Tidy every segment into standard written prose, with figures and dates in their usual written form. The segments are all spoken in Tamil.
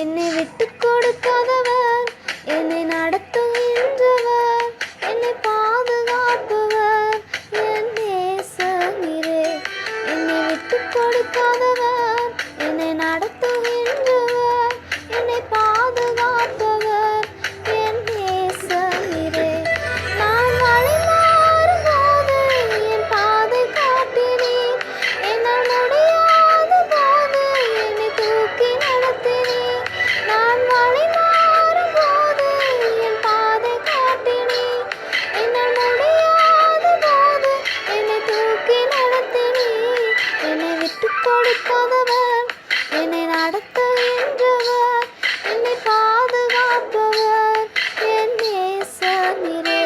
என்னை விட்டு கொடுக்காதவர், என்னை நடத்துகின்றவர், என்னை பாதுகாப்பவர் என் நேசரே. என்னை விட்டு கொடுக்காதவர், என்னை நடத்துகின்றவர், என்னை பாதுகாப்பவர் என் நேசரே. நான் வழி மாறும்போது என் பாதை காட்டினீர், என்னால் முடியாத போது என்னை தூக்கி நடத்தினீர். நான் வழி மாறும்போது என் பாதை காட்டினீர், என்னால் முடியாத போது என்னை தூக்கி நடத்தினீர். என்னை விட்டு கொடுக்காதவர், என்னை நடத்துகின்றவர், என்னை பாதுகாப்பவர் என் நேசரே.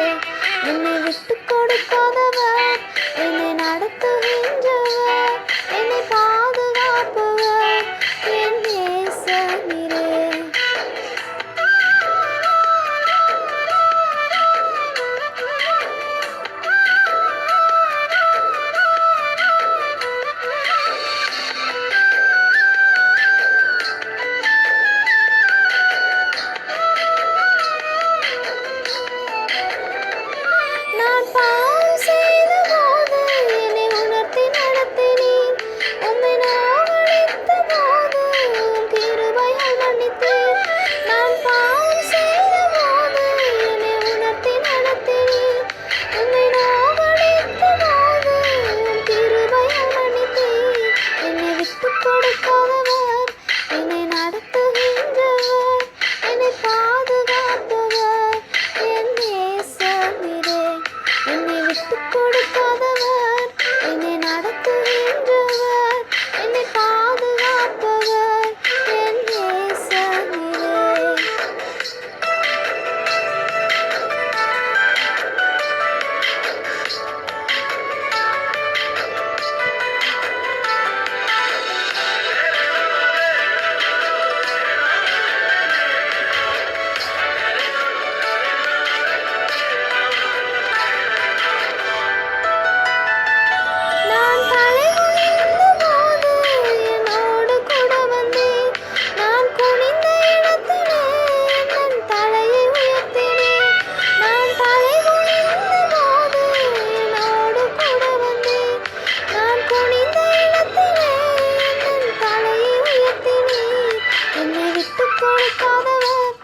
என்னை விட்டு கொடுக்காதவர், என்னை நடத்துகின்றவர், என்னை பாதுகாப்பவர் என் நேசரே. நான் பாவம் செய்தபோது என்னை உணர்த்தி நடத்தினீர், உம்மை நாவடித்த போது உம் கிருபையால் மன்னித்தீர். நான் பாவம் செய்தபோது என்னை உணர்த்தி நடத்தினீர், உம்மை நாவடித்த போது உம் கிருபையால் மன்னித்தீர். என்னை விட்டு கொடுக்காதவர், என்னை நடத்துகின்றவர், என்னை பாதுகாப்பவர் என் நேசரே. என்னை விட்டு கொடுக்காதவர், என்னை நடத்துகின்றவர், என்னை பாதுகாப்பவர் என் நேசரே. நான் தலைகுனிந்த போது என்னோடு கூட வந்தீர், நான் குனிந்த இடத்திலே என் தலையை உயர்த்தினீர். நான் தலைகுனிந்த போது என்னோடு கூட வந்தீர், நான் குனிந்த இடத்திலே என் தலையை உயர்த்தினீர். என்னை விட்டு கொடுக்காதவர்,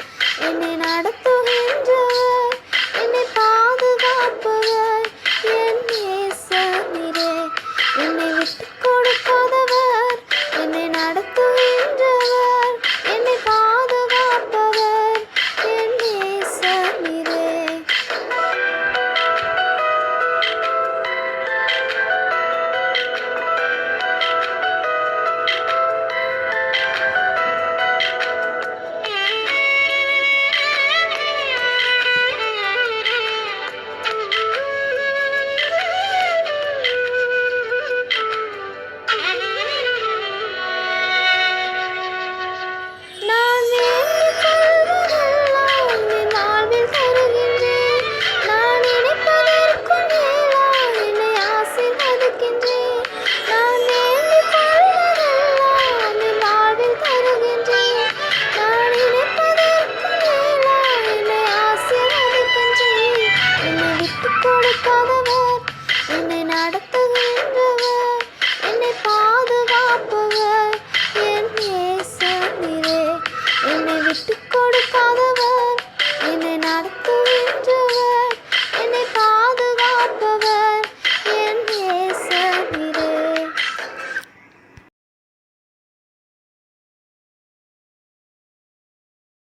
என்னை நடத்துகின்றவர், என்னை பாதுகாப்பவர் என் நேசரே. என்னை விட்டு கொடுக்காதவர், என்னை நடத்துகின்றவர், என்னை பாதுகாப்பவர் என் நேசரே. நான் வேண்டிக் கொள்வதெல்லாம் என் வாழ்வில் தருகின்றேன், நான் நினைப்பதற்கு மேலாய் என்னை ஆசீர்வதிக்கின்றேன். நான் வேண்டிக் கொள்வதெல்லாம் என் வாழ்வில் தருகின்றேன், நான் நினைப்பதற்கு மேலாய் என்னை ஆசீர்வதிக்கின்றேன். என்னை விட்டு கொடுக்காதவர், என்னை நடத்து